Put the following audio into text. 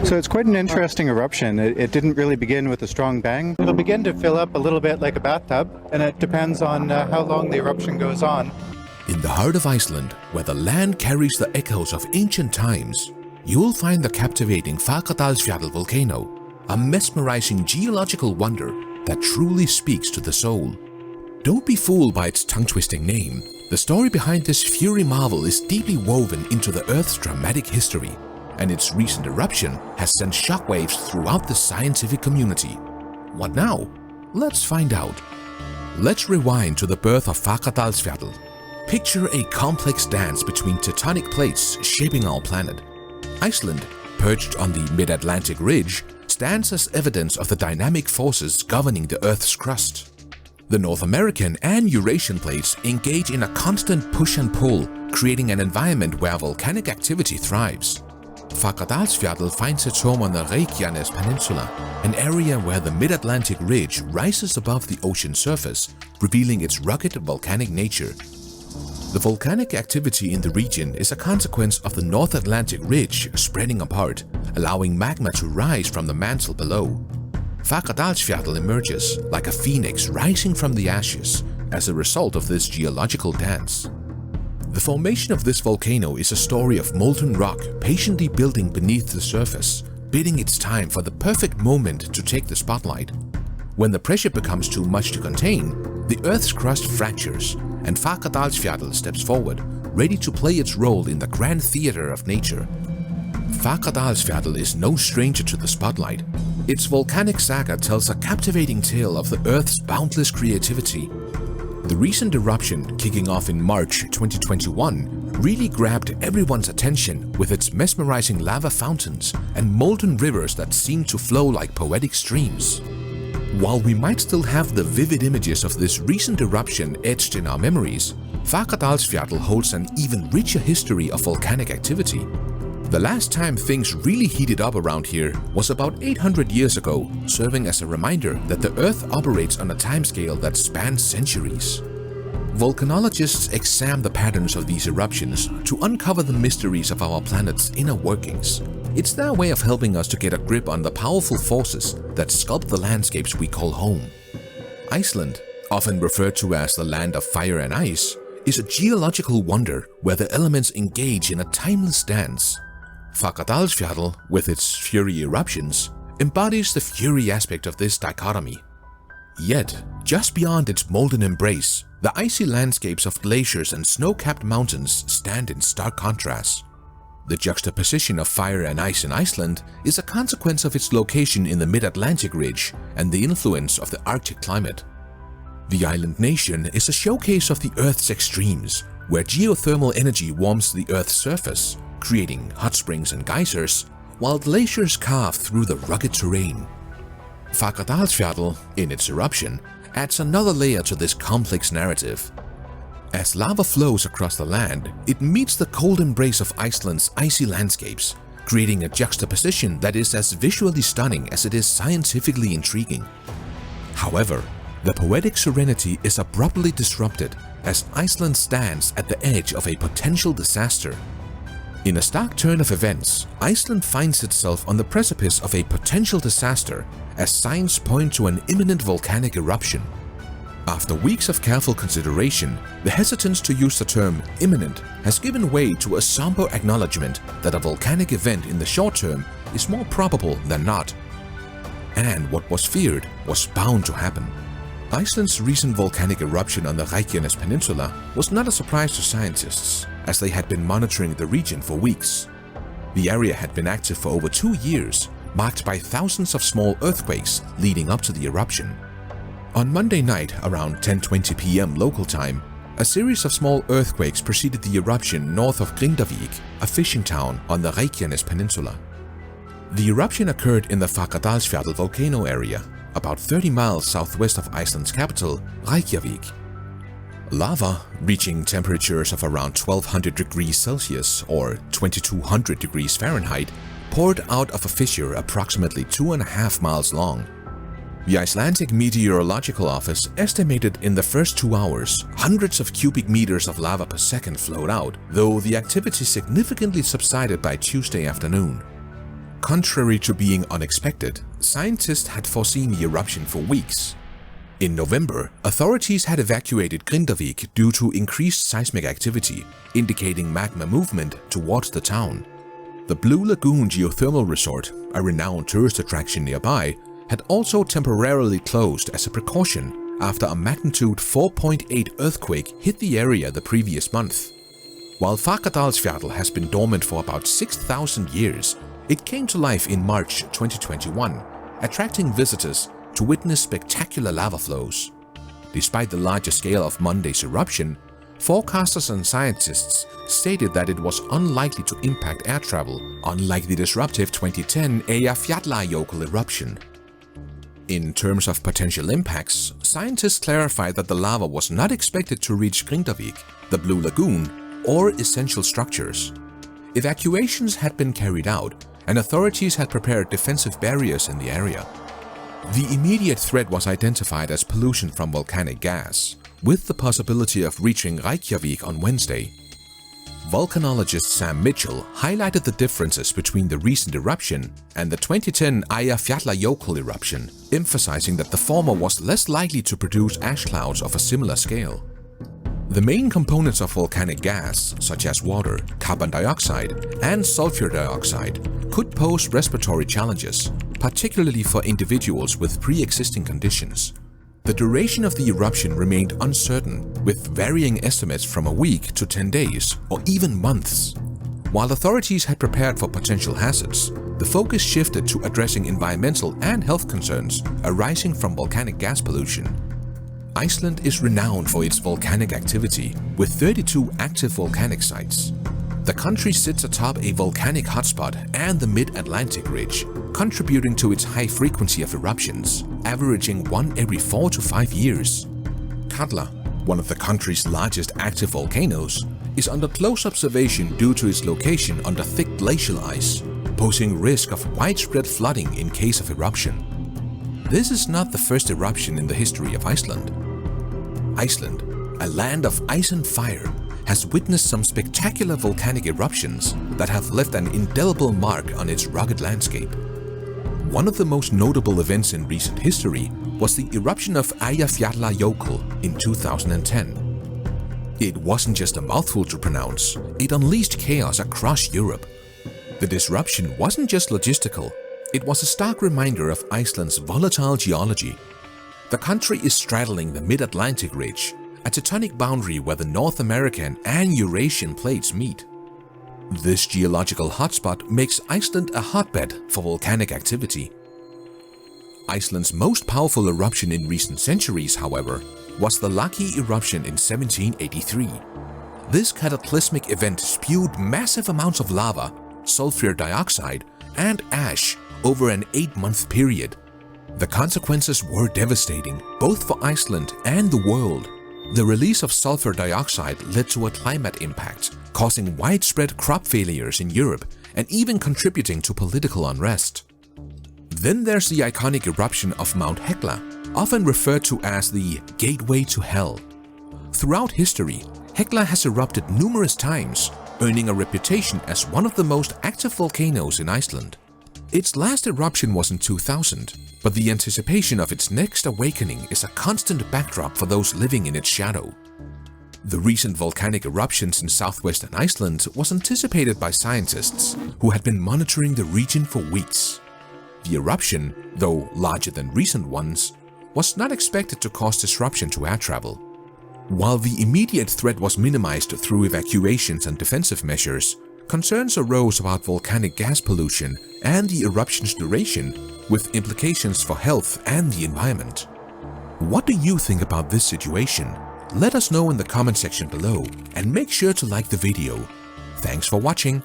So it's quite an interesting eruption. It didn't really begin with a strong bang. It'll begin to fill up a little bit like a bathtub, and it depends on how long the eruption goes on. In the heart of Iceland, where the land carries the echoes of ancient times, you'll find the captivating Fagradalsfjall Volcano, a mesmerizing geological wonder that truly speaks to the soul. Don't be fooled by its tongue-twisting name. The story behind this fiery marvel is deeply woven into the Earth's dramatic history, and its recent eruption has sent shockwaves throughout the scientific community. What now? Let's find out. Let's rewind to the birth of Fagradalsfjall. Picture a complex dance between tectonic plates shaping our planet. Iceland, perched on the mid-Atlantic ridge, stands as evidence of the dynamic forces governing the Earth's crust. The North American and Eurasian plates engage in a constant push and pull, creating an environment where volcanic activity thrives. Fagradalsfjall finds its home on the Reykjanes Peninsula, an area where the mid-Atlantic ridge rises above the ocean surface, revealing its rugged volcanic nature. The volcanic activity in the region is a consequence of the North Atlantic ridge spreading apart, allowing magma to rise from the mantle below. Fagradalsfjall emerges like a phoenix rising from the ashes as a result of this geological dance. The formation of this volcano is a story of molten rock patiently building beneath the surface, bidding its time for the perfect moment to take the spotlight. When the pressure becomes too much to contain, the Earth's crust fractures, and Fagradalsfjall steps forward, ready to play its role in the grand theater of nature. Fagradalsfjall is no stranger to the spotlight. Its volcanic saga tells a captivating tale of the Earth's boundless creativity. The recent eruption, kicking off in March 2021, really grabbed everyone's attention with its mesmerizing lava fountains and molten rivers that seem to flow like poetic streams. While we might still have the vivid images of this recent eruption etched in our memories, Fagradalsfjall holds an even richer history of volcanic activity. The last time things really heated up around here was about 800 years ago, serving as a reminder that the Earth operates on a timescale that spans centuries. Volcanologists examine the patterns of these eruptions to uncover the mysteries of our planet's inner workings. It's their way of helping us to get a grip on the powerful forces that sculpt the landscapes we call home. Iceland, often referred to as the land of fire and ice, is a geological wonder where the elements engage in a timeless dance. Fagradalsfjall, with its fiery eruptions, embodies the fury aspect of this dichotomy. Yet, just beyond its molten embrace, the icy landscapes of glaciers and snow-capped mountains stand in stark contrast. The juxtaposition of fire and ice in Iceland is a consequence of its location in the mid-Atlantic ridge and the influence of the Arctic climate. The island nation is a showcase of the Earth's extremes, where geothermal energy warms the Earth's surface, creating hot springs and geysers, while glaciers carve through the rugged terrain. Fagradalsfjall, in its eruption, adds another layer to this complex narrative. As lava flows across the land, it meets the cold embrace of Iceland's icy landscapes, creating a juxtaposition that is as visually stunning as it is scientifically intriguing. However, the poetic serenity is abruptly disrupted as Iceland stands at the edge of a potential disaster. In a stark turn of events, Iceland finds itself on the precipice of a potential disaster as signs point to an imminent volcanic eruption. After weeks of careful consideration, the hesitance to use the term imminent has given way to a somber acknowledgement that a volcanic event in the short term is more probable than not. And what was feared was bound to happen. Iceland's recent volcanic eruption on the Reykjanes Peninsula was not a surprise to scientists, as they had been monitoring the region for weeks. The area had been active for over 2 years, marked by thousands of small earthquakes leading up to the eruption. On Monday night, around 10:20 p.m. local time, a series of small earthquakes preceded the eruption north of Grindavik, a fishing town on the Reykjanes Peninsula. The eruption occurred in the Fagradalsfjall volcano area, about 30 miles southwest of Iceland's capital, Reykjavik. Lava, reaching temperatures of around 1200 degrees Celsius or 2200 degrees Fahrenheit, poured out of a fissure approximately 2.5 miles long. The Icelandic Meteorological Office estimated in the first 2 hours, hundreds of cubic meters of lava per second flowed out, though the activity significantly subsided by Tuesday afternoon. contrary to being unexpected, scientists had foreseen the eruption for weeks. In November, authorities had evacuated Grindavik due to increased seismic activity, indicating magma movement towards the town. The Blue Lagoon Geothermal Resort, a renowned tourist attraction nearby, had also temporarily closed as a precaution after a magnitude 4.8 earthquake hit the area the previous month. While Fagradalsfjall has been dormant for about 6,000 years, it came to life in March 2021, attracting visitors to witness spectacular lava flows. Despite the larger scale of Monday's eruption, forecasters and scientists stated that it was unlikely to impact air travel, unlike the disruptive 2010 IRREPARABLE eruption. In terms of potential impacts, scientists clarified that the lava was not expected to reach Grindavik, the Blue Lagoon, or essential structures. Evacuations had been carried out, and authorities had prepared defensive barriers in the area. The immediate threat was identified as pollution from volcanic gas, with the possibility of reaching Reykjavik on Wednesday. Volcanologist Sam Mitchell highlighted the differences between the recent eruption and the 2010 Eyjafjallajökull eruption, emphasizing that the former was less likely to produce ash clouds of a similar scale. The main components of volcanic gas, such as water, carbon dioxide, and sulfur dioxide, could pose respiratory challenges, particularly for individuals with pre-existing conditions. The duration of the eruption remained uncertain, with varying estimates from a week to 10 days, or even months. While authorities had prepared for potential hazards, the focus shifted to addressing environmental and health concerns arising from volcanic gas pollution. Iceland is renowned for its volcanic activity, with 32 active volcanic sites. The country sits atop a volcanic hotspot and the mid-Atlantic ridge, contributing to its high frequency of eruptions, averaging one every 4 to 5 years. Katla, one of the country's largest active volcanoes, is under close observation due to its location under thick glacial ice, posing risk of widespread flooding in case of eruption. This is not the first eruption in the history of Iceland. Iceland, a land of ice and fire, has witnessed some spectacular volcanic eruptions that have left an indelible mark on its rugged landscape. One of the most notable events in recent history was the eruption of Eyjafjallajökull in 2010. It wasn't just a mouthful to pronounce, it unleashed chaos across Europe. The disruption wasn't just logistical, it was a stark reminder of Iceland's volatile geology. The country is straddling the mid-Atlantic ridge, a tectonic boundary where the North American and Eurasian plates meet. This geological hotspot makes Iceland a hotbed for volcanic activity. Iceland's most powerful eruption in recent centuries, however, was the Laki eruption in 1783. This cataclysmic event spewed massive amounts of lava, sulfur dioxide, and ash over an 8-month period. The consequences were devastating, both for Iceland and the world. The release of sulfur dioxide led to a climate impact, causing widespread crop failures in Europe and even contributing to political unrest. Then there's the iconic eruption of Mount Hekla, often referred to as the gateway to hell. Throughout history, Hekla has erupted numerous times, earning a reputation as one of the most active volcanoes in Iceland. Its last eruption was in 2000, but the anticipation of its next awakening is a constant backdrop for those living in its shadow. The recent volcanic eruptions in southwestern Iceland was anticipated by scientists who had been monitoring the region for weeks. The eruption, though larger than recent ones, was not expected to cause disruption to air travel. While the immediate threat was minimized through evacuations and defensive measures, concerns arose about volcanic gas pollution and the eruption's duration, with implications for health and the environment. What do you think about this situation? Let us know in the comment section below and make sure to like the video. Thanks for watching.